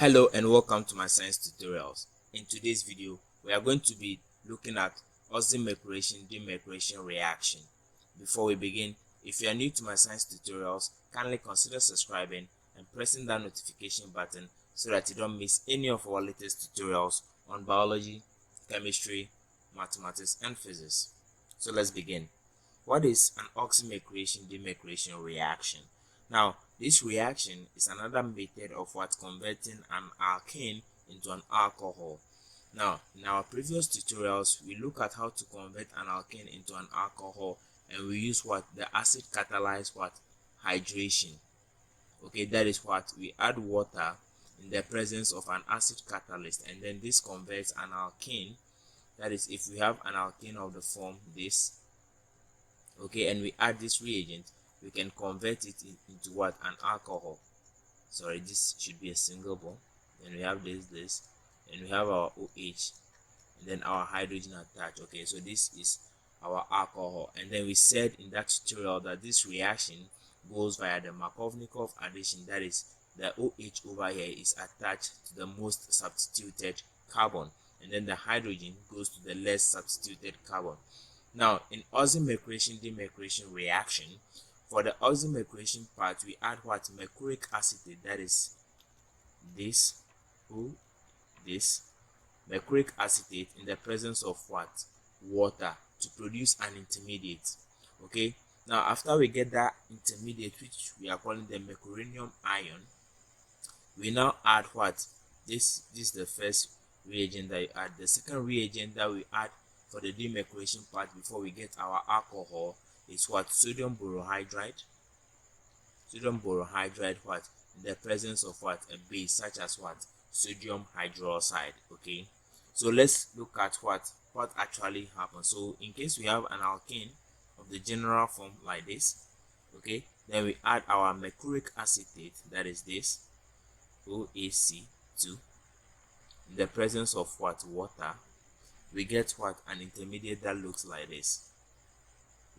Hello and welcome to my science tutorials. In today's video, we are going to be looking at Oxymercuration-Demercuration reaction. Before we begin, if you are new to my science tutorials, kindly consider subscribing and pressing that notification button so that you don't miss any of our latest tutorials on biology, chemistry, mathematics, and physics. So let's begin. What is an Oxymercuration-Demercuration reaction? Now, this reaction is another method of converting an alkene into an alcohol. Now, in our previous tutorials, we look at how to convert an alkene into an alcohol, and we use the acid catalyzed hydration. Okay, that is we add water in the presence of an acid catalyst, and then this converts an alkene. That is, if we have an alkene of the form this, okay, and we add this reagent, we can convert it into an alcohol. Sorry, this should be a single bond. Then we have this, and we have our OH, and then our hydrogen attached. Okay, so this is our alcohol. And then we said in that tutorial that this reaction goes via the Markovnikov addition. That is, the OH over here is attached to the most substituted carbon, and then the hydrogen goes to the less substituted carbon. Now, in Oxymercuration-Demercuration reaction, for the oxymercuration part, we add mercuric acetate, that is this mercuric acetate in the presence of water to produce an intermediate. Okay, now after we get that intermediate, which we are calling the mercurinium ion, we now add this is the first reagent that you add. The second reagent that we add for the demercuration part before we get our alcohol is sodium borohydride. Sodium borohydride in the presence of a base such as sodium hydroxide. Okay, so let's look at what actually happens. So in case we have an alkene of the general form like this, okay, then we add our mercuric acetate, that is this OAC2, in the presence of water. We get an intermediate that looks like this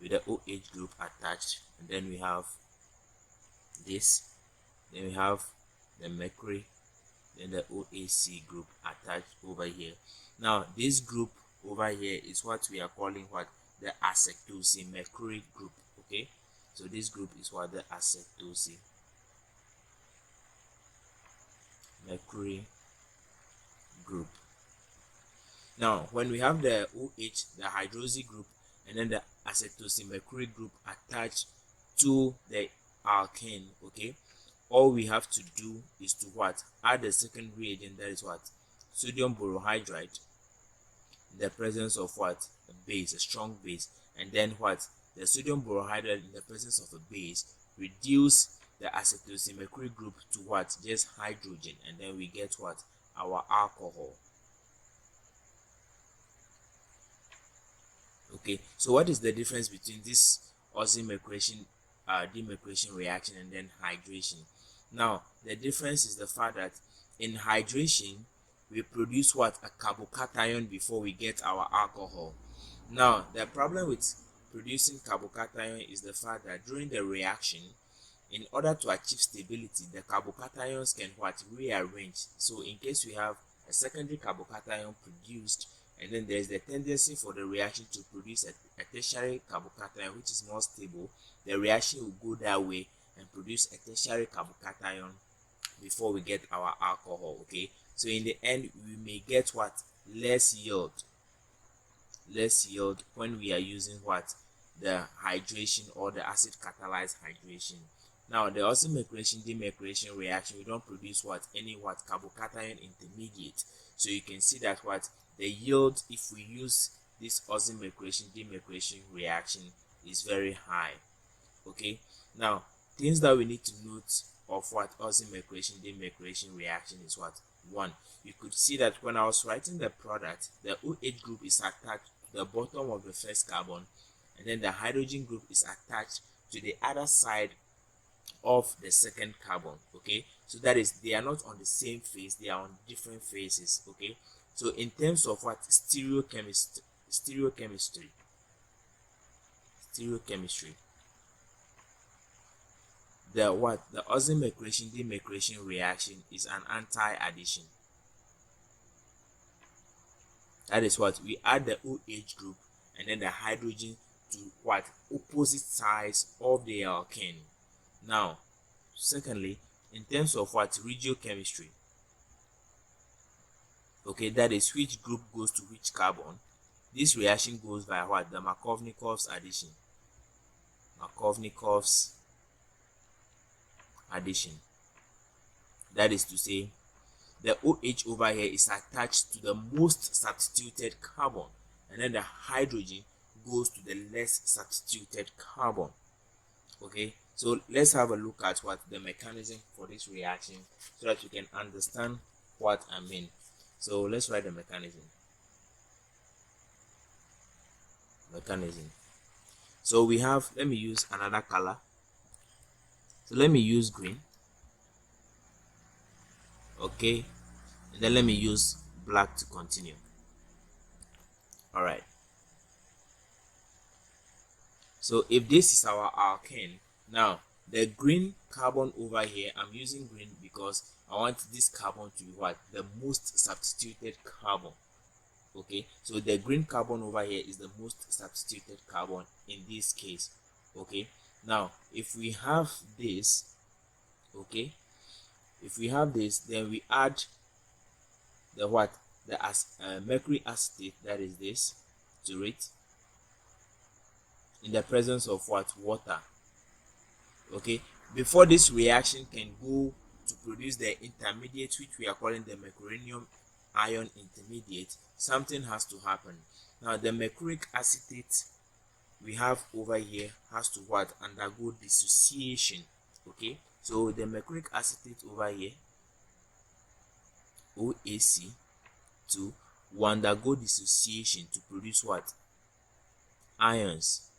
with the OH group attached, and then we have this, then we have the mercury, then the OAC group attached over here. Now this group over here is what we are calling the acetylmercury group. Okay, so this group is the acetylmercury group. Now when we have the OH, the hydroxy group, and then the acetylmercury group attached to the alkene, okay, all we have to do is to add the second reagent, that is sodium borohydride, in the presence of a base, a strong base, and then the sodium borohydride in the presence of a base reduce the acetylmercury group to just hydrogen, and then we get our alcohol. Okay, so what is the difference between this Oxymercuration-Demercuration reaction and then hydration? Now, the difference is the fact that in hydration, we produce a carbocation before we get our alcohol. Now, the problem with producing carbocation is the fact that during the reaction, in order to achieve stability, the carbocations can rearrange. So in case we have a secondary carbocation produced, and then there is the tendency for the reaction to produce a tertiary carbocation which is more stable, the reaction will go that way and produce a tertiary carbocation before we get our alcohol. Okay, so in the end we may get less yield when we are using the hydration or the acid catalyzed hydration. Now the Oxymercuration-Demercuration reaction, we don't produce any carbocation intermediate, so you can see that the yield, if we use this Oxymercuration-Demercuration reaction, is very high. Okay, now things that we need to note of Oxymercuration-Demercuration reaction is one, you could see that when I was writing the product, the OH group is attached to the bottom of the first carbon, and then the hydrogen group is attached to the other side of the second carbon. Okay, so that is, they are not on the same phase, they are on different phases. Okay, so in terms of stereochemistry, The Oxymercuration-Demercuration reaction is an anti-addition. That is what we add the OH group and then the hydrogen to what opposite sides of the alkene. Now, secondly, in terms of what regiochemistry, okay, that is which group goes to which carbon. This reaction goes by what? The Markovnikov's addition. Markovnikov's addition. That is to say, the OH over here is attached to the most substituted carbon, and then the hydrogen goes to the less substituted carbon. Okay, so let's have a look at what the mechanism for this reaction so that you can understand what I mean. So let's write the mechanism. So we have, let me use another color. So let me use green. Okay, and then let me use black to continue. All right, so if this is our alkene, now the green carbon over here, I'm using green because I want this carbon to be what? The most substituted carbon. Okay, so the green carbon over here is the most substituted carbon in this case. Okay, now if we have this, okay, if we have this, then we add the what? The mercury acetate, that is this, to it in the presence of what? Water. Okay, before this reaction can go to produce the intermediate, which we are calling the mercuronium ion intermediate, something has to happen. Now the mercuric acetate we have over here has to what? Undergo dissociation. Okay, so the mercuric acetate over here, OAC, will undergo dissociation to produce what? Ions.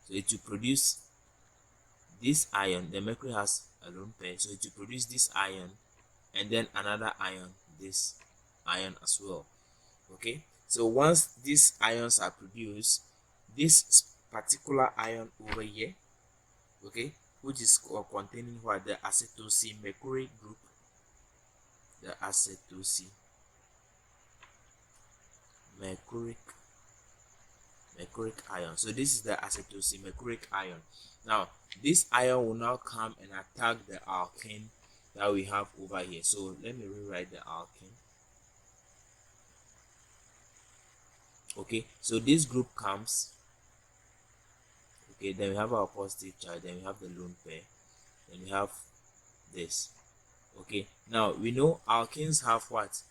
So it will produce this ion. The mercury has a lone pair, so it will produce this ion and then another ion, this ion as well. Okay, so once these ions are produced, this particular ion over here, okay, which is containing what? The acetylmercury group, the acetylmercuric ion. So this is the acetylmercuric ion. Now this ion will now come and attack the alkene that we have over here. So let me rewrite the alkene. Okay, so this group comes, okay, then we have our positive charge, then we have the lone pair, then we have this. Okay, now we know alkenes have what?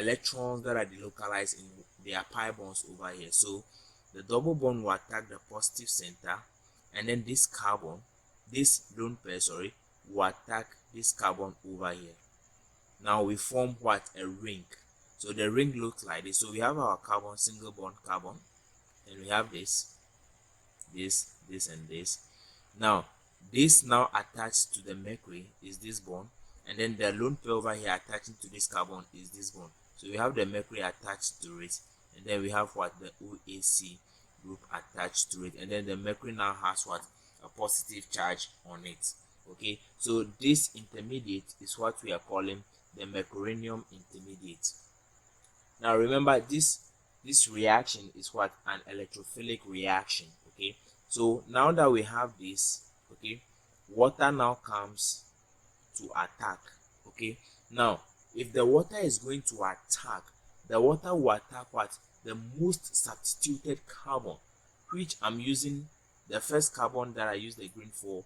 Electrons that are delocalized in their pi bonds over here. So the double bond will attack the positive center, and then this carbon, this lone pair, sorry, will attack this carbon over here. Now we form what? A ring. So the ring looks like this. So we have our carbon, single bond carbon, and we have this, and this. Now this now attached to the mercury is this bond, and then the lone pair over here attaching to this carbon is this bond. So we have the mercury attached to it, and then we have what? The OAC group attached to it, and then the mercury now has what? A positive charge on it. Okay, so this intermediate is what we are calling the mercuronium intermediate. Now remember, this reaction is what? An electrophilic reaction. Okay, so now that we have this, okay, water now comes to attack. Okay, now if the water is going to attack, the water will attack what? The most substituted carbon, which I'm using the first carbon that I use the green for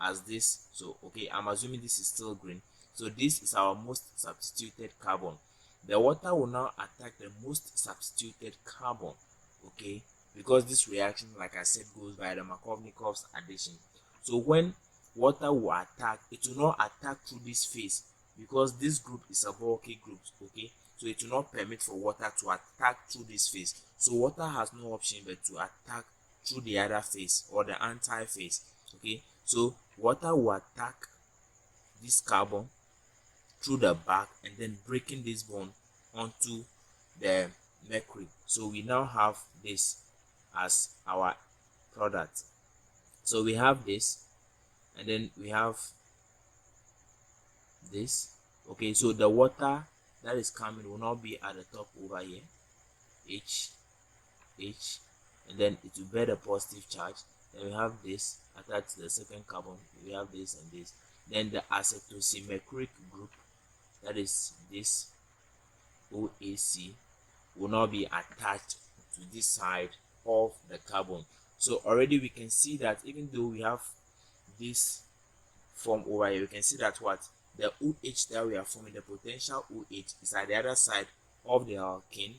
as this. So okay, I'm assuming this is still green, so this is our most substituted carbon. The water will now attack the most substituted carbon, okay, because this reaction, like I said, goes by the Markovnikov's addition. So when water will attack, it will not attack through this phase because this group is a bulky group. Okay, so it will not permit for water to attack through this phase. So water has no option but to attack through the other phase or the anti-phase. Okay, so water will attack this carbon through the back and then breaking this bond onto the mercury. So we now have this as our product. So we have this, and then we have this. Okay, so the water that is coming will not be at the top over here, H, and then it will bear the positive charge. Then we have this attached to the second carbon, we have this and this. Then the acetosymercuric group, that is this OAC, will not be attached to this side of the carbon. So already we can see that even though we have this form over here, we can see that what the OH that we are forming, the potential OH, is at the other side of the alkene,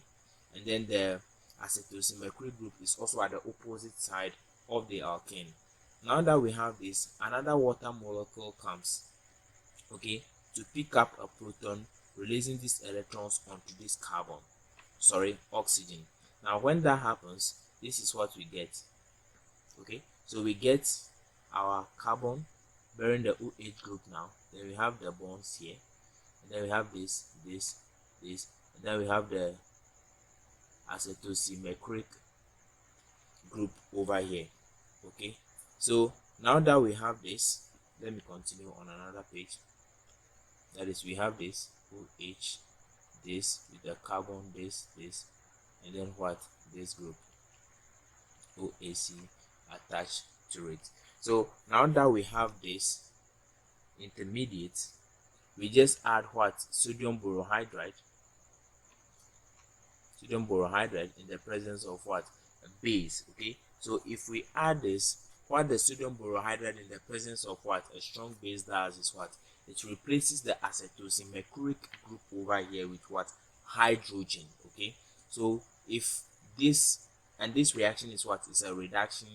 and then the acetosymercuric group is also at the opposite side of the alkene. Now that we have this, another water molecule comes, okay, to pick up a proton, releasing these electrons onto this carbon, oxygen. Now when that happens, this is what we get. Okay, so we get our carbon bearing the OH group now. Then we have the bonds here, and then we have this, and then we have the acetosymercuric group over here. Okay, so now that we have this, let me continue on another page. That is, we have this OH, this with the carbon, this, and then what, this group OAC attached to it. So now that we have this intermediate, we just add what, sodium borohydride in the presence of what, a base. Okay, so if we add this, what the sodium borohydride in the presence of what, a strong base, does is what, it replaces the acetosymercuric group over here with what, hydrogen. Okay, so if this, and this reaction is what, is a reduction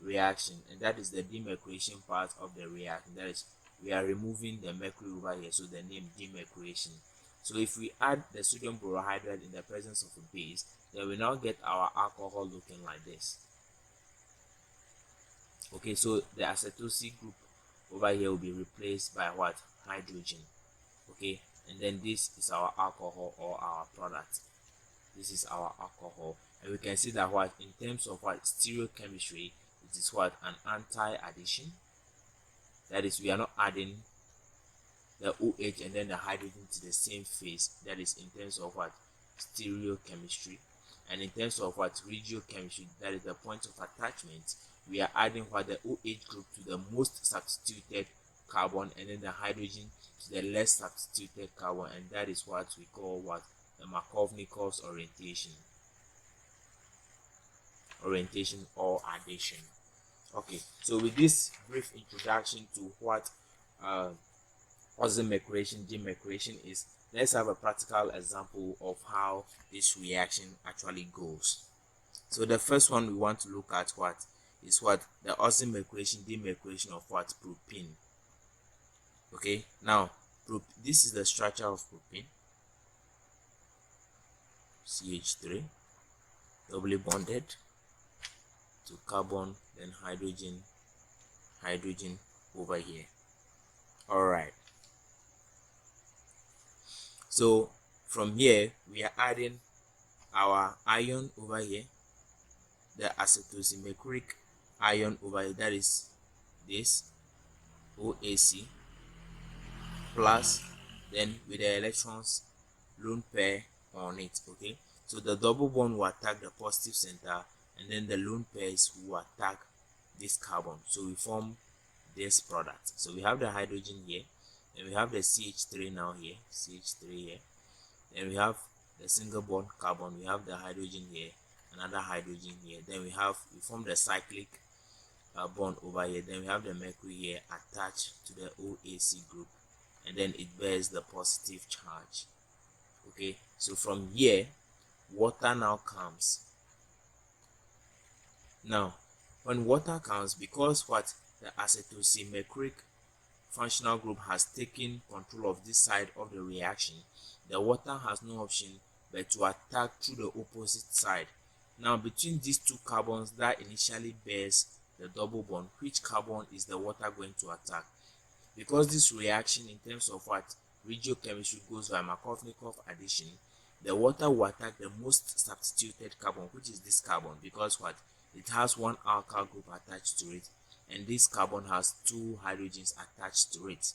reaction, and that is the demercuration part of the reaction. That is, we are removing the mercury over here, so the name demercuration. So if we add the sodium borohydride in the presence of a base, then we now get our alcohol looking like this. Okay, so the acetosy group over here will be replaced by what, hydrogen. Okay, and then this is our alcohol, or our product. This is our alcohol, and we can see that what, in terms of what, stereochemistry, it is what, an anti-addition. That is, we are not adding the OH and then the hydrogen to the same phase. That is in terms of what, stereochemistry. And in terms of what, regiochemistry, that is the point of attachment, we are adding what, the OH group to the most substituted carbon, and then the hydrogen to the less substituted carbon, and that is what we call what, the Markovnikov's orientation or addition. Okay, so with this brief introduction to what Oxymercuration-Demercuration is, let's have a practical example of how this reaction actually goes. So the first one we want to look at what is what, the Oxymercuration-Demercuration of what, propene. Okay, now this is the structure of propene, CH3, doubly bonded to carbon, then hydrogen over here. All right, so from here we are adding our ion over here, the acetosymercuric ion over here, that is this OAC, plus then with the electrons lone pair on it. Okay, so the double bond will attack the positive center, and then the lone pairs will attack this carbon, so we form this product. So we have the hydrogen here, and we have the CH3 now here, CH3 here, then we have the single bond carbon, we have the hydrogen here, another hydrogen here, then we form the cyclic bond over here, then we have the mercury here attached to the OAC group, and then it bears the positive charge. Okay, so from here water now comes. Now when water comes, because what, the acetosymercuric functional group has taken control of this side of the reaction, the water has no option but to attack through the opposite side. Now between these two carbons that initially bears the double bond, which carbon is the water going to attack? Because this reaction in terms of what, regiochemistry, goes by Markovnikov addition, the water will attack the most substituted carbon, which is this carbon, because what, it has one alkyl group attached to it, and this carbon has two hydrogens attached to it.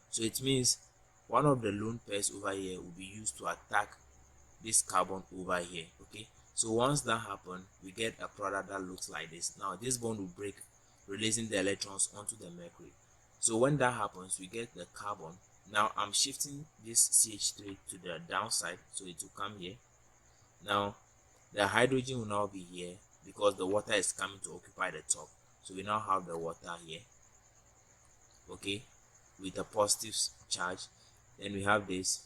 So it means one of the lone pairs over here will be used to attack this carbon over here. Okay, so once that happens, we get a product that looks like this. Now this bond will break, releasing the electrons onto the mercury. So when that happens, we get the carbon. Now I'm shifting this CH3 to the downside, so it will come here. Now the hydrogen will now be here because the water is coming to occupy the top. So we now have the water here, okay, with a positive charge. Then we have this,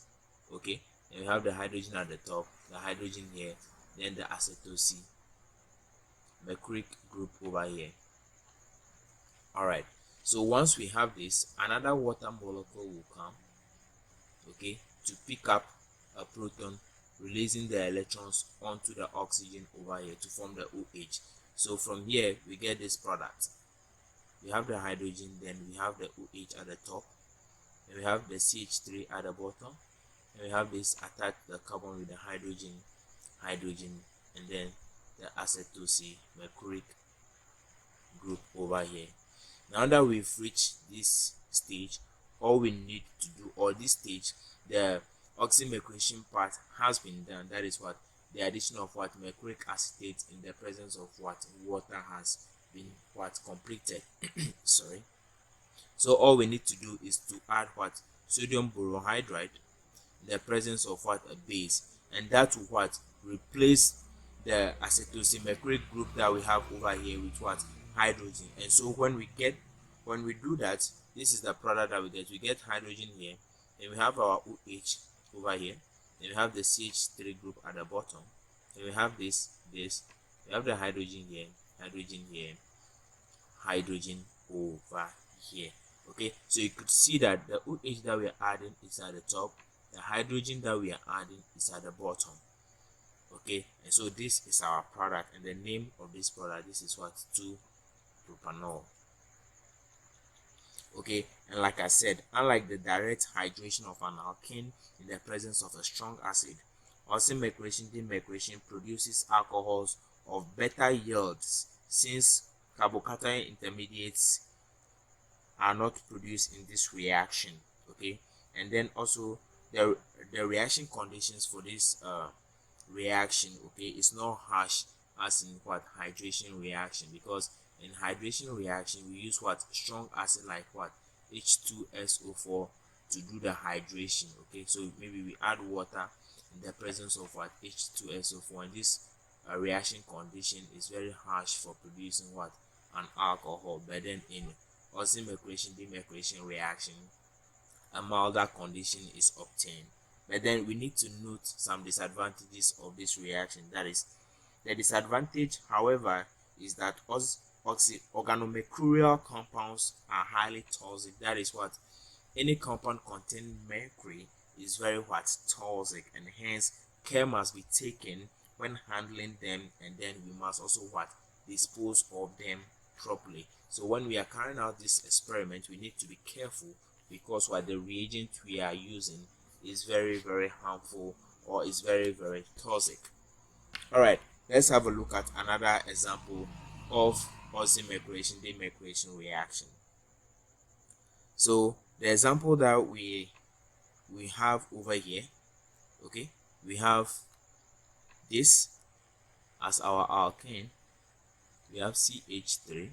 okay, and we have the hydrogen at the top, the hydrogen here, then the acetose mercuric group over here. Alright, so once we have this, another water molecule will come, okay, to pick up a proton, releasing the electrons onto the oxygen over here to form the OH. So from here we get this product. We have the hydrogen, then we have the OH at the top, and we have the CH3 at the bottom, and we have this attached the carbon with the hydrogen, and then the acetose mercuric group over here. Now that we've reached this stage, all we need to do, or this stage, the oxymercuration part has been done. That is what the addition of what mercuric acetate in the presence of what water has been what completed. Sorry. So all we need to do is to add what sodium borohydride in the presence of what a base, and that will what replace the acetose mercuric group that we have over here with what hydrogen. And so when we do that, this is the product that we get hydrogen here, and we have our OH over here, and we have the CH3 group at the bottom, and we have this we have the hydrogen here, hydrogen over here. Okay, so you could see that the OH that we are adding is at the top, the hydrogen that we are adding is at the bottom. Okay, and so this is our product, and the name of this product, this is what 2-propanol. Okay, and like I said, unlike the direct hydration of an alkene in the presence of a strong acid, Oxymercuration-Demercuration produces alcohols of better yields since carbocation intermediates are not produced in this reaction. Okay, and then also the reaction conditions for this reaction, okay, is not harsh as in what hydration reaction, because in hydration reaction we use what strong acid like what H2SO4 to do the hydration. Okay, so maybe we add water in the presence of what H2SO4, and this reaction condition is very harsh for producing what an alcohol. But then in Oxymercuration-Demercuration reaction, a milder condition is obtained. But then we need to note some disadvantages of this reaction. That is, the disadvantage, however, is that organomercurial compounds are highly toxic. That is what any compound containing mercury is very toxic, and hence care must be taken when handling them, and then we must also dispose of them properly. So when we are carrying out this experiment, we need to be careful, because the reagent we are using is very harmful, or is very toxic. All right, let's have a look at another example of Oxymercuration-Demercuration reaction. So the example that we have over here, okay, we have this as our alkene. We have CH3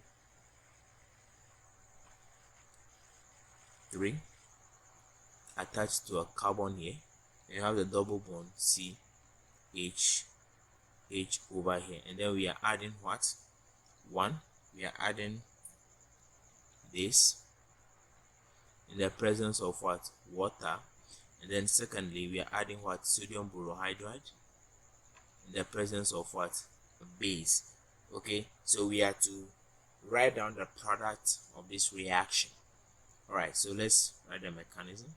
attached to a carbon here, and you have the double bond CH over here, and then we are adding what? One, we are adding this in the presence of what? Water. And then secondly, we are adding what? Sodium borohydride in the presence of what? A base. Okay, so we are to write down the product of this reaction. All right, so let's write the mechanism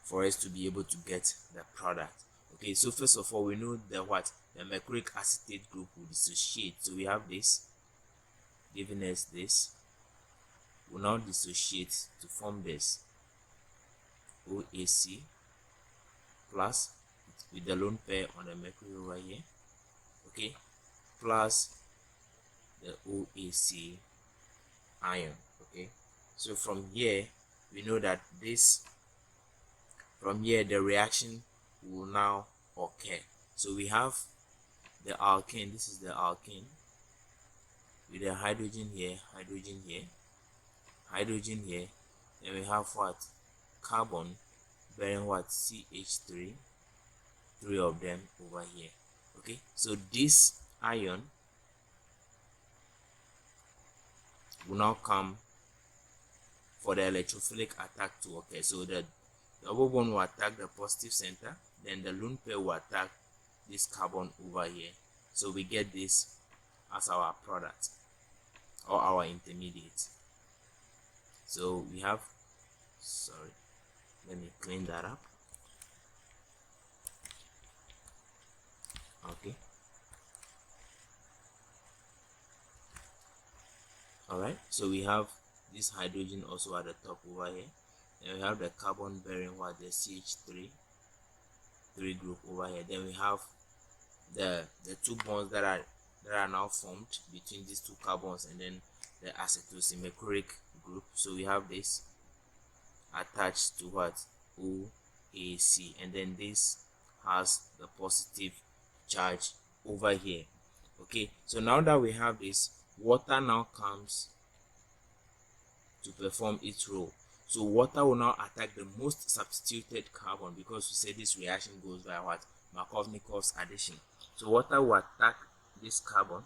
for us to be able to get the product. Okay, so first of all, we know that the mercuric acetate group will dissociate. So we have this giving us this, will now dissociate to form this OAC plus with the lone pair on the mercury over here, okay, plus the OAC ion. Okay, so from here we know that this, from here the reaction will now occur. So we have the alkene, this is the alkene with the hydrogen here, hydrogen here, hydrogen here. Then we have what? Carbon bearing what? CH3, three of them over here. Okay, so this ion will now come for the electrophilic attack to occur. So the double bond will attack the positive center, then the lone pair will attack this carbon over here. So we get this as our product or our intermediate. So we have, sorry, let me clean that up. Okay, all right, so we have this hydrogen also at the top over here, and we have the carbon bearing what? The CH3 group over here. Then we have the two bonds that are now formed between these two carbons, and then the acetosymercuric group. So we have this attached to what? OAC, and then this has the positive charge over here. Okay, so now that we have this, water now comes to perform its role. So water will now attack the most substituted carbon, because we say this reaction goes by what? Markovnikov's addition. So water will attack this carbon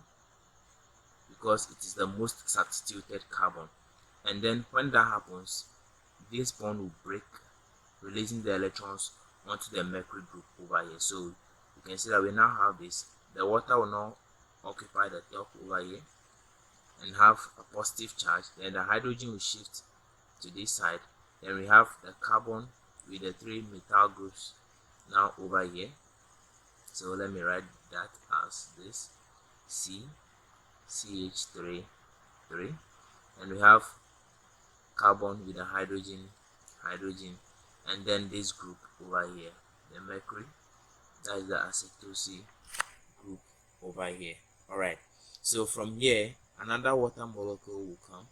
because it is the most substituted carbon, and then when that happens, this bond will break, releasing the electrons onto the mercury group over here. So you can see that we now have this. The water will now occupy the top over here and have a positive charge. Then the hydrogen will shift to this side. Then we have the carbon with the three methyl groups now over here. So let me write that as this: CH3, 3, and we have carbon with the hydrogen, and then this group over here, the mercury, that is the acetosy group over here. All right, so from here another water molecule will come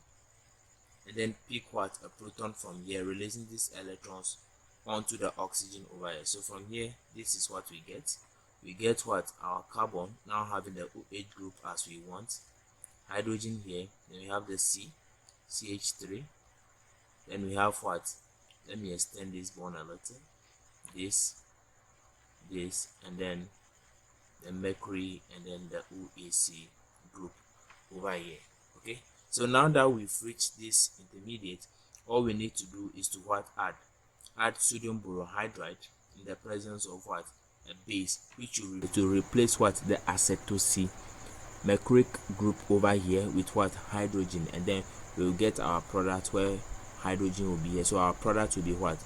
and then pick what? A proton from here, releasing these electrons onto the oxygen over here. So from here, this is what we get. We get what? Our carbon now having the OH group as we want, hydrogen here, then we have the CH3, then we have what? Let me extend this bond a little, this, and then the mercury, and then the OAC group over here. Okay, so now that we've reached this intermediate, all we need to do is to what? Add sodium borohydride in the presence of what? A base, which will to replace what? The acetosy mercuric group over here with what? Hydrogen, and then we will get our product where hydrogen will be here. So our product will be what?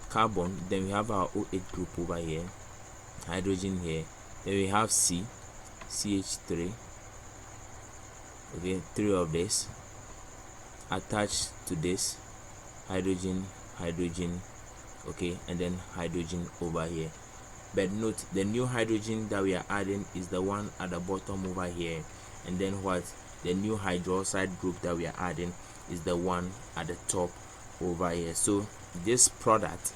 Carbon, then we have our OH group over here, hydrogen here, then we have CH3, okay, 3 of this attached to this hydrogen, okay, and then hydrogen over here. But note, the new hydrogen that we are adding is the one at the bottom over here, and then what? The new hydroxide group that we are adding is the one at the top over here. So this product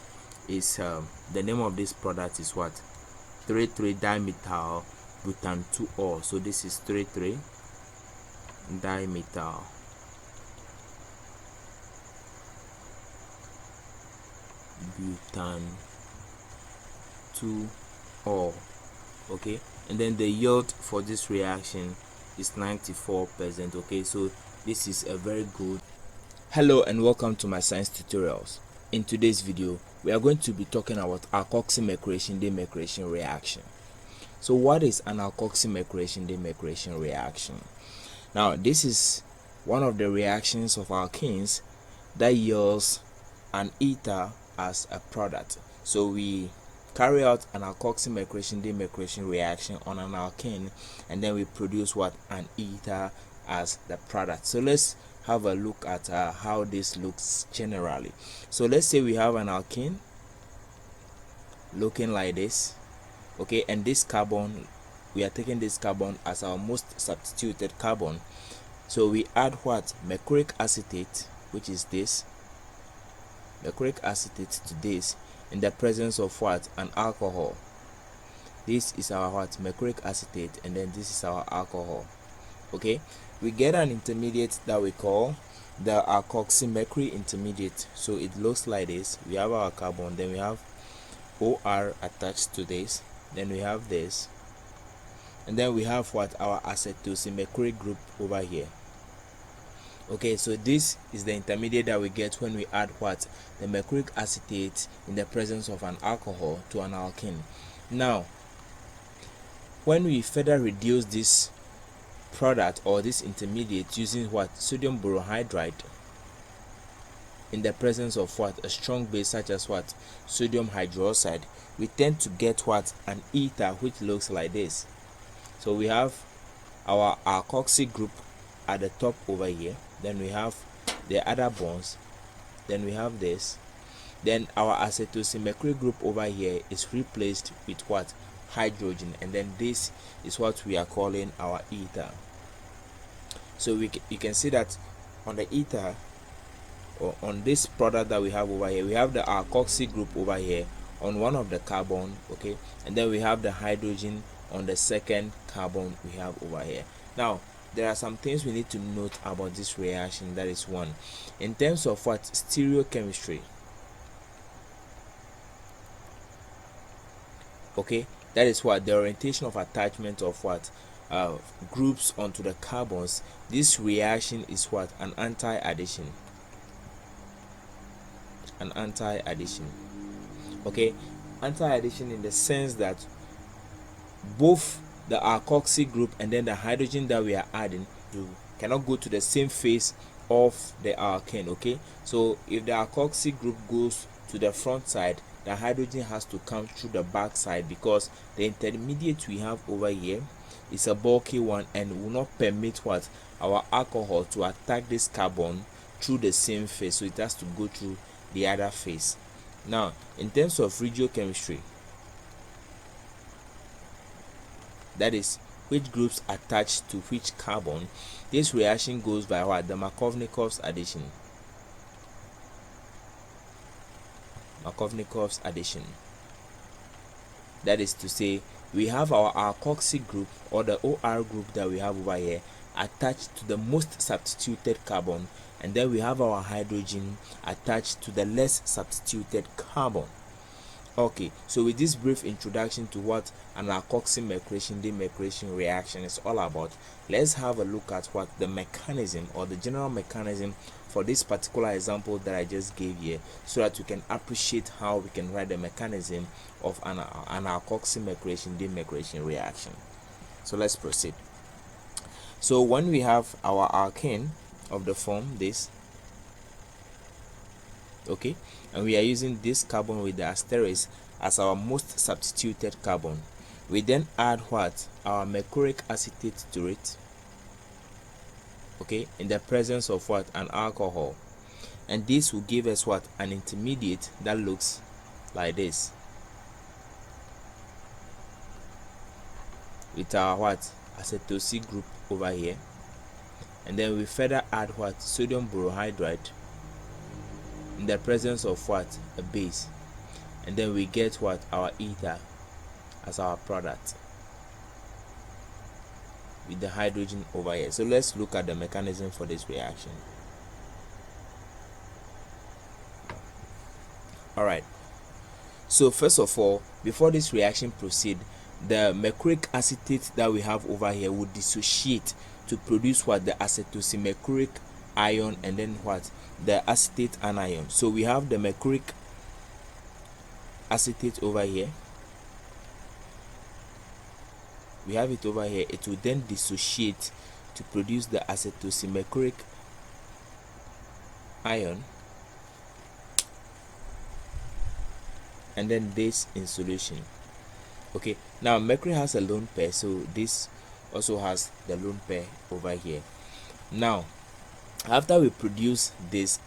is the name of this product is what? 3,3-dimethyl butan 2-ol. So this is 3,3-dimethyl butan 2-ol. Okay, and then the yield for this reaction is 94%. Okay, so this is a very good. Hello and welcome to my science tutorials. In today's video we are going to be talking about Alkoxymercuration-Demercuration reaction. So what is an Alkoxymercuration-Demercuration reaction? Now this is one of the reactions of alkenes that yields an ether as a product. So we carry out an Alkoxymercuration-Demercuration reaction on an alkene, and then we produce what? An ether as the product. So let's have a look at how this looks generally. So let's say we have an alkene looking like this, okay, and this carbon we are taking this carbon as our most substituted carbon. So we add what? Mercuric acetate, which is this mercuric acetate, to this in the presence of what? An alcohol. This is our what? Mercuric acetate, and then this is our alcohol. Okay, we get an intermediate that we call the alkoxymercury intermediate. So it looks like this. We have our carbon, then we have OR attached to this, then we have this, and then we have what? Our acetosymercury group over here. Okay, so this is the intermediate that we get when we add what? The mercuric acetate in the presence of an alcohol to an alkene. Now, when we further reduce this product or this intermediate using what? Sodium borohydride in the presence of what? A strong base such as what? Sodium hydroxide, we tend to get what? An ether, which looks like this. So we have our alkoxy group at the top over here, then we have the other bonds, then we have this, then our acetosymercury group over here is replaced with what? Hydrogen, and then this is what we are calling our ether. So you can see that on the ether, or on this product that we have over here, we have the alkoxy group over here on one of the carbon, okay, and then we have the hydrogen on the second carbon we have over here. Now there are some things we need to note about this reaction. That is, one, in terms of what? Stereochemistry. Okay, that is what? The orientation of attachment of what? Groups onto the carbons. This reaction is what? An anti-addition. An anti-addition. Okay, anti-addition in the sense that both the alkoxy group and then the hydrogen that we are adding cannot go to the same face of the alkene. Okay, so if the alkoxy group goes to the front side, the hydrogen has to come through the back side, because the intermediate we have over here is a bulky one and will not permit what? Our alcohol to attack this carbon through the same face, so it has to go through the other face. Now, in terms of regiochemistry, that is, which groups attach to which carbon, this reaction goes by what? The Markovnikov's addition. Markovnikov's addition. That is to say, we have our alkoxy group, or the OR group that we have over here, attached to the most substituted carbon, and then we have our hydrogen attached to the less substituted carbon. Okay, so with this brief introduction to what an Alkoxymercuration-Demercuration reaction is all about, let's have a look at what the mechanism or the general mechanism for this particular example that I just gave here, so that you can appreciate how we can write the mechanism of an Alkoxymercuration-Demercuration reaction. So let's proceed. So when we have our alkene of the form this, okay, and we are using this carbon with the asterisk as our most substituted carbon, we then add what? Our mercuric acetate to it, okay, in the presence of what? An alcohol, and this will give us what? An intermediate that looks like this, with our what? Acetosy group over here, and then we further add what? Sodium borohydride in the presence of what? A base, and then we get what? Our ether as our product with the hydrogen over here. So let's look at the mechanism for this reaction. All right, so first of all, before this reaction proceed, the mercuric acetate that we have over here would dissociate to produce what? The acetosymercuric ion, and then what? The acetate anion. So we have the mercuric acetate over here, we have it over here. It will then dissociate to produce the acetosymercuric ion, and then this in solution. Okay, now mercury has a lone pair, so this also has the lone pair over here. Now after we produce this,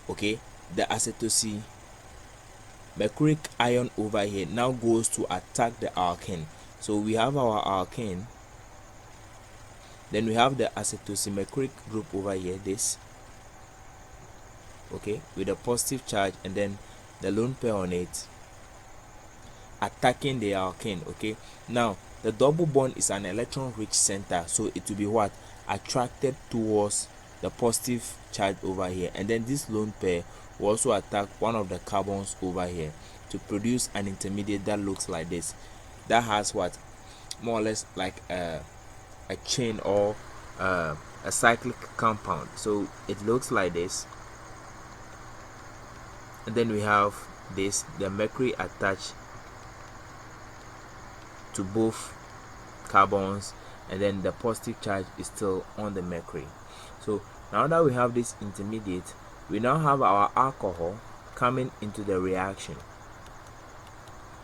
okay, the acetosymercuric ion over here now goes to attack the alkene. So we have our alkene, then we have the acetosymercuric group over here, this, okay, with a positive charge, and then the lone pair on it attacking the alkene. Okay, now the double bond is an electron rich center, so it will be what, attracted towards the positive charge over here, and then this lone pair will also attack one of the carbons over here to produce an intermediate that looks like this, that has what, more or less like a chain or a cyclic compound. So it looks like this, and then we have this, the mercury attached to both carbons, and then the positive charge is still on the mercury. So now that we have this intermediate, we now have our alcohol coming into the reaction.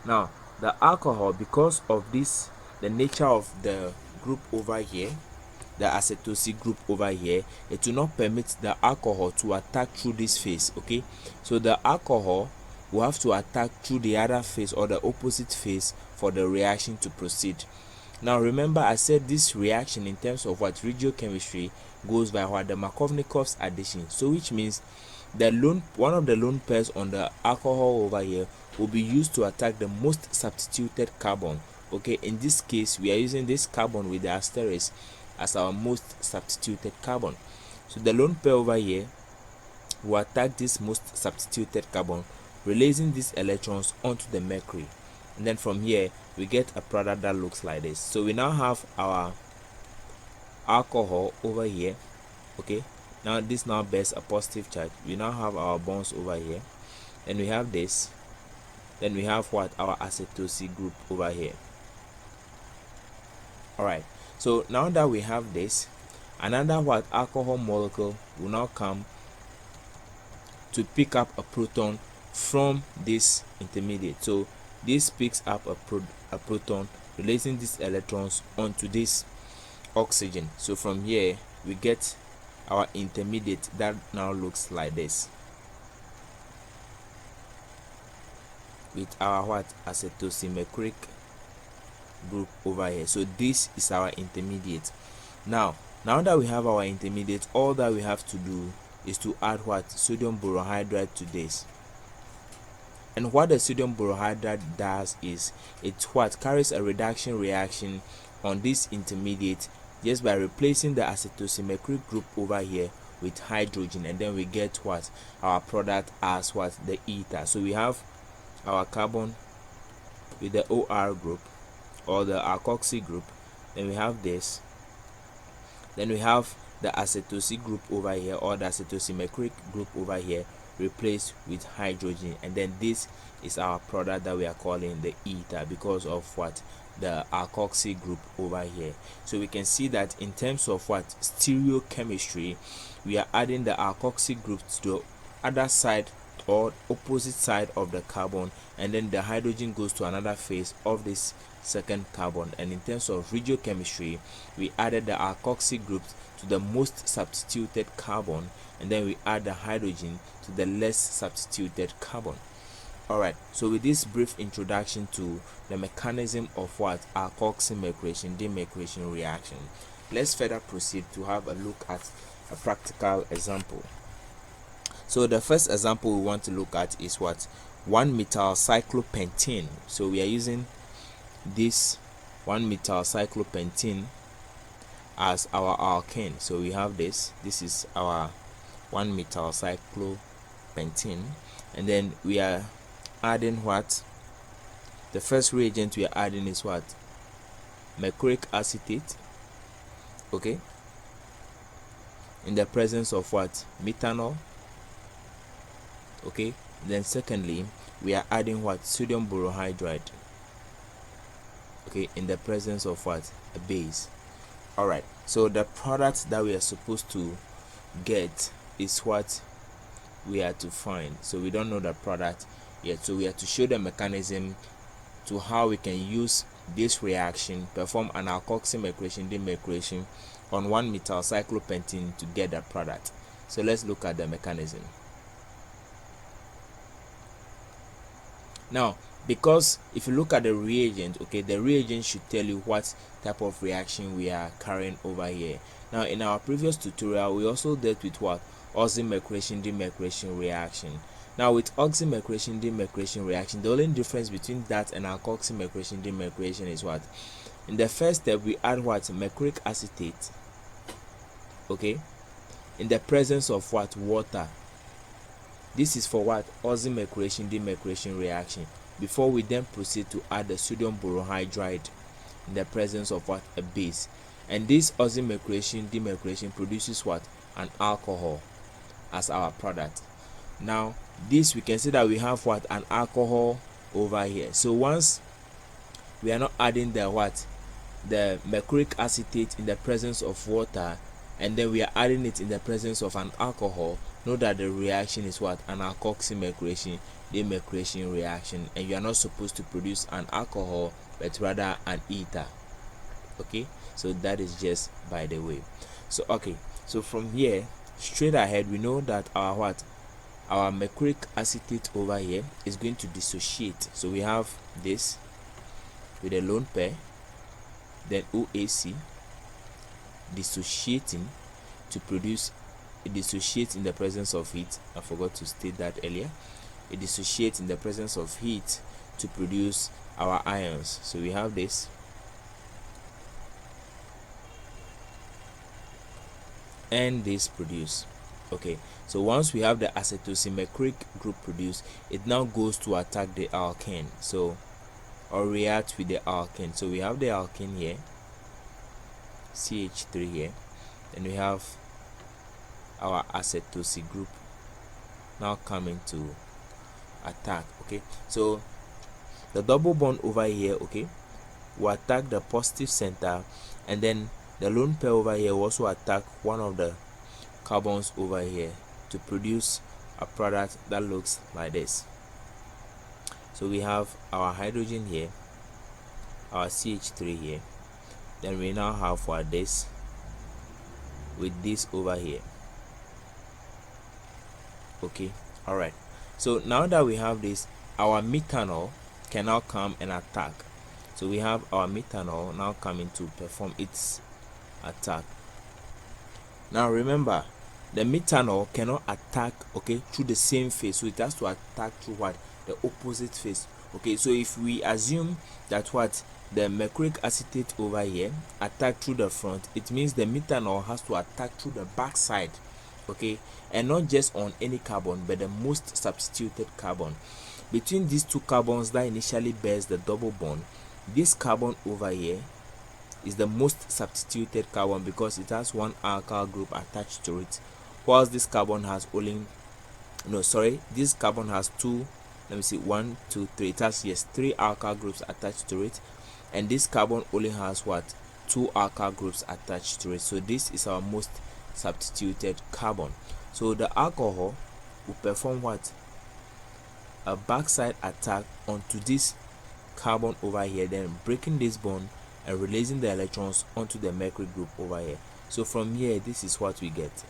Now the alcohol, because of this, the nature of the group over here, the acetosy group over here, it will not permit the alcohol to attack through this phase. Okay, so the alcohol will have to attack through the other phase or the opposite phase for the reaction to proceed. Now remember, I said this reaction in terms of what regiochemistry goes by what, the Markovnikov's addition. So which means the one of the lone pairs on the alcohol over here will be used to attack the most substituted carbon. Okay, in this case we are using this carbon with the asterisk as our most substituted carbon. So the lone pair over here will attack this most substituted carbon, releasing these electrons onto the mercury, and then from here we get a product that looks like this. So we now have our alcohol over here. Okay, now this now bears a positive charge. We now have our bonds over here, and we have this, then we have what, our acetosy group over here. All right, so now that we have this, another what, alcohol molecule will now come to pick up a proton from this intermediate. So this picks up a proton, releasing these electrons onto this oxygen. So from here we get our intermediate that now looks like this, with our what, acetosymercuric group over here. So this is our intermediate. Now that we have our intermediate, all that we have to do is to add what, sodium borohydride to this. And what the sodium borohydride does is it what, carries a reduction reaction on this intermediate just by replacing the acetosymercuric group over here with hydrogen, and then we get what, our product as what, the ether. So we have our carbon with the OR group or the alkoxy group, then we have this, then we have the acetosy group over here or the acetosymercuric group over here replaced with hydrogen, and then this is our product that we are calling the ether because of what, the alkoxy group over here. So we can see that in terms of what, stereochemistry, we are adding the alkoxy group to the other side or opposite side of the carbon, and then the hydrogen goes to another phase of this second carbon. And in terms of regiochemistry, we added the alkoxy group to the most substituted carbon, and then we add the hydrogen to the less substituted carbon. All right, so with this brief introduction to the mechanism of what, Alkoxymercuration-Demercuration reaction, let's further proceed to have a look at a practical example. So the first example we want to look at is what, 1-methyl-cyclopentene. So we are using this 1-methyl-cyclopentene as our alkane. So we have this is our 1-methyl-cyclopentene, and then we are adding what, the first reagent we are adding is what, mercuric acetate, okay, in the presence of what, methanol, okay. Then secondly we are adding what, sodium borohydride, okay, in the presence of what, a base. All right, so the product that we are supposed to get is what we are to find. So we don't know the product yet, so we have to show the mechanism to how we can use this reaction, perform an Alkoxymercuration-Demercuration on 1-methyl-cyclopentene to get the product. So let's look at the mechanism. Now because if you look at the reagent, okay, the reagent should tell you what type of reaction we are carrying over here. Now in our previous tutorial we also dealt with what? Oxymercuration-Demercuration reaction. Now with Oxymercuration-Demercuration reaction, the only difference between that and Alkoxymercuration-Demercuration is what? In the first step we add what? Mercuric acetate, okay, in the presence of what? Water. This is for what? Oxymercuration-Demercuration reaction, before we then proceed to add the sodium borohydride in the presence of what? A base. And this Oxymercuration-Demercuration produces what? An alcohol as our product. Now this, we can see that we have what? An alcohol over here. So once we are not adding the what? The mercuric acetate in the presence of water, and then we are adding it in the presence of an alcohol, know that the reaction is what? An Alkoxymercuration-Demercuration reaction, and you are not supposed to produce an alcohol but rather an ether. Okay, so that is just by the way. So okay, so from here straight ahead we know that our what? Our mercuric acetate over here is going to dissociate. So we have this with a lone pair, then OAC dissociating to produce, it dissociates in the presence of heat. I forgot to state that earlier. It dissociates in the presence of heat to produce our ions. So we have this, and this produce. Okay, so once we have the acetosymercuric group produced, it now goes to attack the alkene, so, or react with the alkene. So we have the alkene here, CH3 here, and we have our acetosy group now coming to attack. Okay, so the double bond over here, okay, will attack the positive center, and then the lone pair over here will also attack one of the carbons over here to produce a product that looks like this. So we have our hydrogen here, our CH3 here, then we now have for this with this over here. Okay, all right, so now that we have this, our methanol can now come and attack. So we have our methanol now coming to perform its attack. Now remember, the methanol cannot attack, okay, through the same phase, so it has to attack through what? The opposite phase. Okay, so if we assume that what? The mercuric acetate over here attack through the front, it means the methanol has to attack through the back side, okay, and not just on any carbon but the most substituted carbon. Between these two carbons that initially bears the double bond, this carbon over here is the most substituted carbon because it has one alkyl group attached to it, whilst this carbon has only, no sorry, this carbon has two, let me see, 1 2 3, it has, yes, 3 alkyl groups attached to it, and this carbon only has what? 2 alkyl groups attached to it. So this is our most substituted carbon. So the alcohol will perform what? A backside attack onto this carbon over here, then breaking this bond and releasing the electrons onto the mercury group over here. So from here, this is what we get.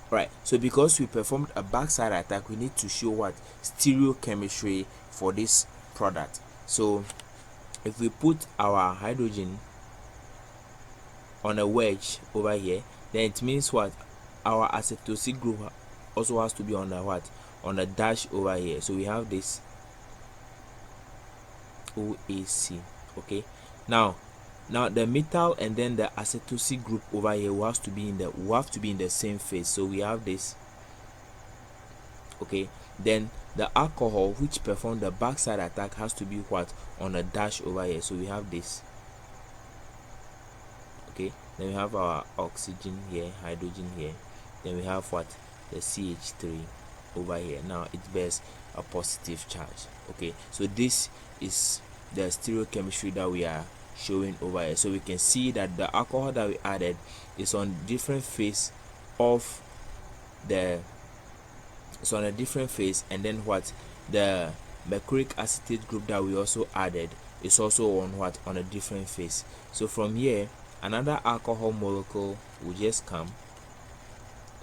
Right, so because we performed a backside attack, we need to show what? Stereochemistry for this product. So if we put our hydrogen on a wedge over here, then it means what? Our acetosy group also has to be on a what? On a dash over here. So we have this OAC. Okay, now the methyl and then the acetosy group over here will have to be in the same phase. So we have this. Okay, then the alcohol which performed the backside attack has to be what? On a dash over here. So we have this. Okay, then we have our oxygen here, hydrogen here, then we have what? The CH3 over here. Now it bears a positive charge. Okay, so this is the stereochemistry that we are showing over here. So we can see that the alcohol that we added is on different phase of the, it's on a different phase, and then what? The mercuric acetate group that we also added is also on what? On a different phase. So from here, another alcohol molecule will just come,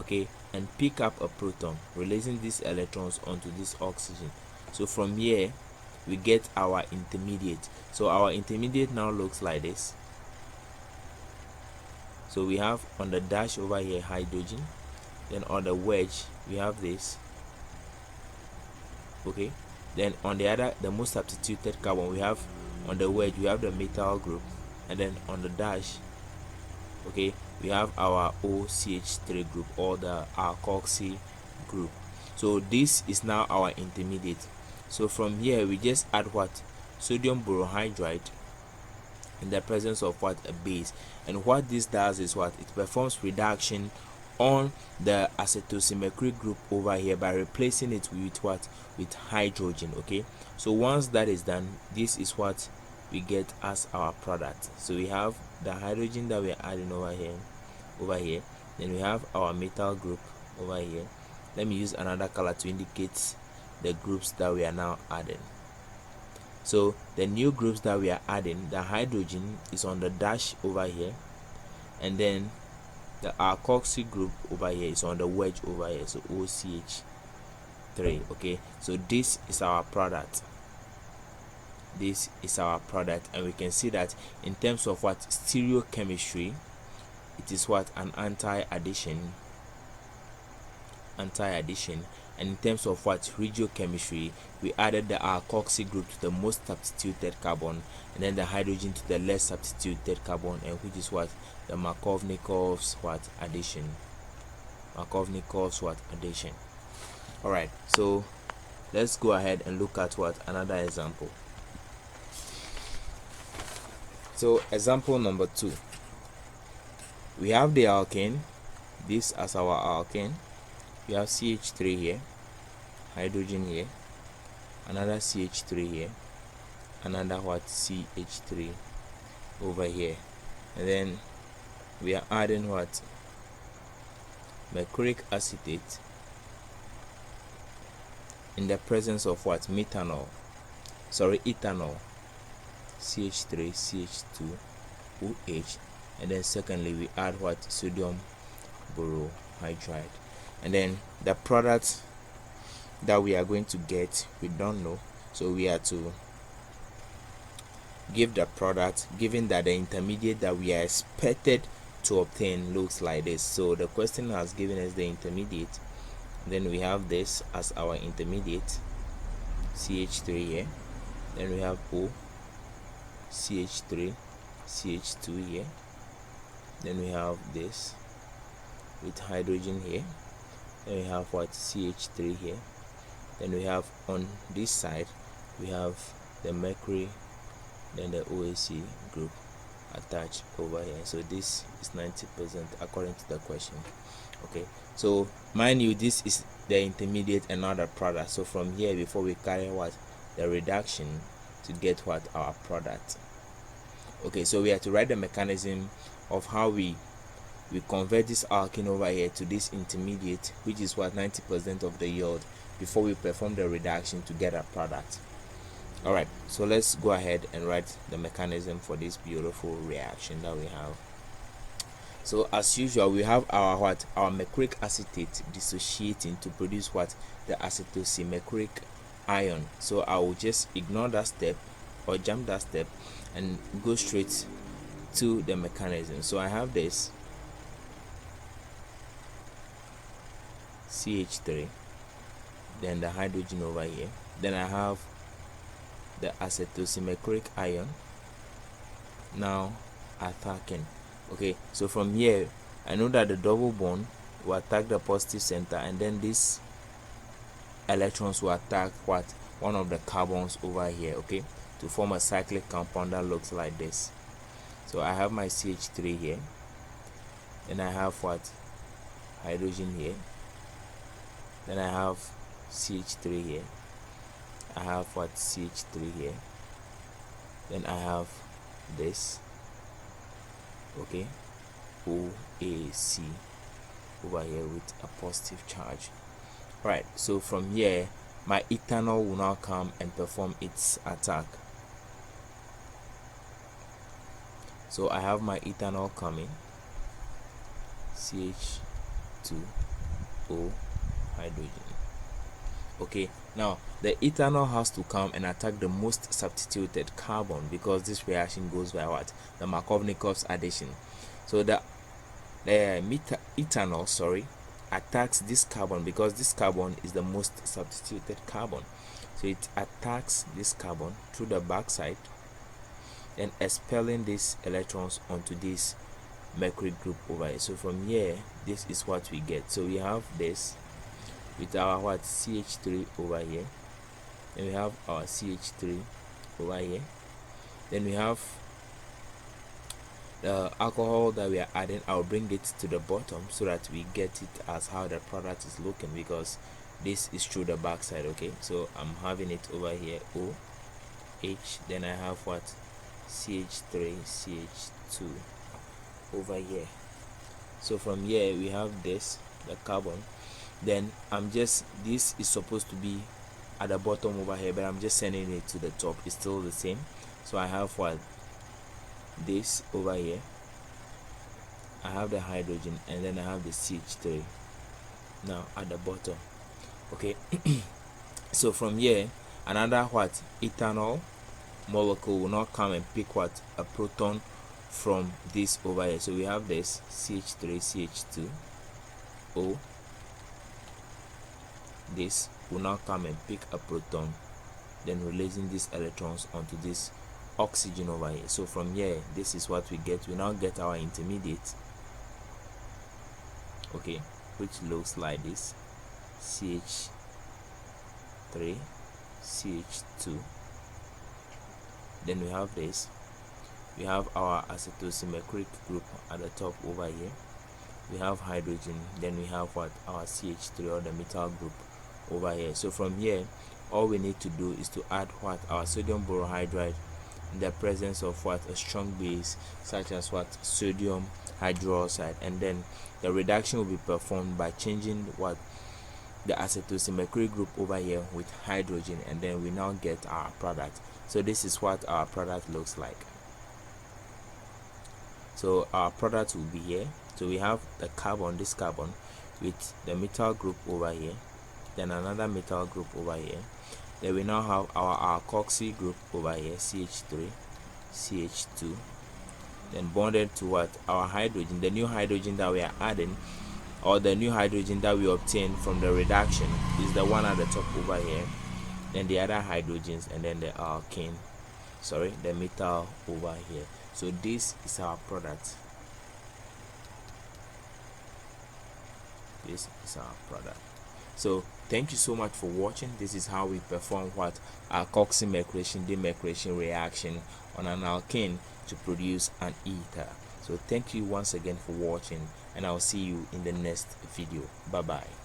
okay, and pick up a proton, releasing these electrons onto this oxygen. So from here we get our intermediate. So our intermediate now looks like this. So we have on the dash over here hydrogen, then on the wedge we have this, okay. Then on the other, the most substituted carbon, we have on the wedge we have the methyl group, and then on the dash, okay, we have our OCH3 group, or the alkoxy group. So this is now our intermediate. So from here we just add what? Sodium borohydride in the presence of what? A base. And what this does is what? It performs reduction on the acetylsymmetric group over here by replacing it with what? With hydrogen. Okay, so once that is done, this is what we get as our product. So we have the hydrogen that we are adding over here, then we have our methyl group over here. Let me use another color to indicate the groups that we are now adding. So the new groups that we are adding, the hydrogen is on the dash over here, and then the alkoxy group over here is on the wedge over here, so OCH3. okay, so this is our product. This is our product, and we can see that in terms of what? Stereochemistry, it is what? An anti-addition, and in terms of what? Regiochemistry, we added the alkoxy group to the most substituted carbon, and then the hydrogen to the less substituted carbon, and which is what? The Markovnikov's what? Addition. Markovnikov's what? Addition. All right, so let's go ahead and look at what? Another example. So example number 2, we have the alkane, this as our alkane. We have CH3 here, hydrogen here, another CH3 here, another what? CH3 over here, and then we are adding what? Mercuric acetate in the presence of what? Ethanol, CH3 CH2 OH, and then secondly we add what? Sodium borohydride. And then the product that we are going to get, we don't know, so we are to give the product, given that the intermediate that we are expected to obtain looks like this. So the question has given us the intermediate, then we have this as our intermediate, CH3 here, then we have O, CH3 CH2 here, then we have this with hydrogen here, then we have what? CH3 here, then we have on this side we have the mercury, then the OAC group attached over here. So this is 90% according to the question. Okay, so mind you, this is the intermediate and not the product. So from here, before we carry what? The reduction to get what? Our product. Okay, so we have to write the mechanism of how we convert this alkene over here to this intermediate, which is what? 90% of the yield, before we perform the reduction to get a product. All right, so let's go ahead and write the mechanism for this beautiful reaction that we have. So as usual, we have our what? Our mercuric acetate dissociating to produce what? The acetylsymmetric ion. So I will just ignore that step or jump that step and go straight to the mechanism. So I have this CH3, then the hydrogen over here, then I have the acetylsymmetric ion, now attacking. Okay, so from here I know that the double bond will attack the positive center, and then these electrons will attack what? One of the carbons over here, okay, to form a cyclic compound that looks like this. So I have my CH3 here, and I have what? Hydrogen here, then I have CH3 here, I have what? CH3 here, then I have this, okay, OAC over here with a positive charge. Right, so from here my ethanol will now come and perform its attack. So I have my ethanol coming, CH2O hydrogen, Okay, now the ethanol has to come and attack the most substituted carbon, because this reaction goes by what? The Markovnikov's addition. So the ethanol, attacks this carbon, because this carbon is the most substituted carbon. So it attacks this carbon through the backside and expelling these electrons onto this mercury group over here. So from here, this is what we get. So we have this with our what? CH3 over here, and we have our CH3 over here. Then we have the alcohol that we are adding. I'll bring it to the bottom so that we get it as how the product is looking, because this is through the backside. Okay, so I'm having it over here, OH, then I have what? CH3 CH2 over here. So from here we have this, the carbon. Then this is supposed to be at the bottom over here, but I'm just sending it to the top. It's still the same. So I have what? This over here. I have the hydrogen, and then I have the CH3 now at the bottom. Okay. So from here, another what? Ethanol molecule will not come and pick what? A proton from this over here. So we have this CH3 CH2 O. This will now come and pick a proton, then releasing these electrons onto this oxygen over here. So from here, this is what we get. We now get our intermediate, okay, which looks like this: CH3 CH2. Then we have this. We have our acetosymercuric group at the top over here. We have hydrogen. Then we have what? Our CH3, or the methyl group over here. So from here, all we need to do is to add what? Our sodium borohydride in the presence of what? A strong base, such as what? Sodium hydroxide. And then the reduction will be performed by changing what? The acetosymercuric group over here with hydrogen, and then we now get our product. So this is what our product looks like. So our product will be here. So we have the carbon, this carbon, with the methyl group over here, then another methyl group over here. Then we now have our alkoxy group over here, CH3 CH2, then bonded to what? Our hydrogen. The new hydrogen that we are adding, or the new hydrogen that we obtain from the reduction, is the one at the top over here. Then the other hydrogens, and then the alkene, the methyl over here. So this is our product. This is our product. So thank you so much for watching. This is how we perform what? Alkoxymercuration-Demercuration reaction on an alkene to produce an ether. So thank you once again for watching, and I'll see you in the next video. Bye bye.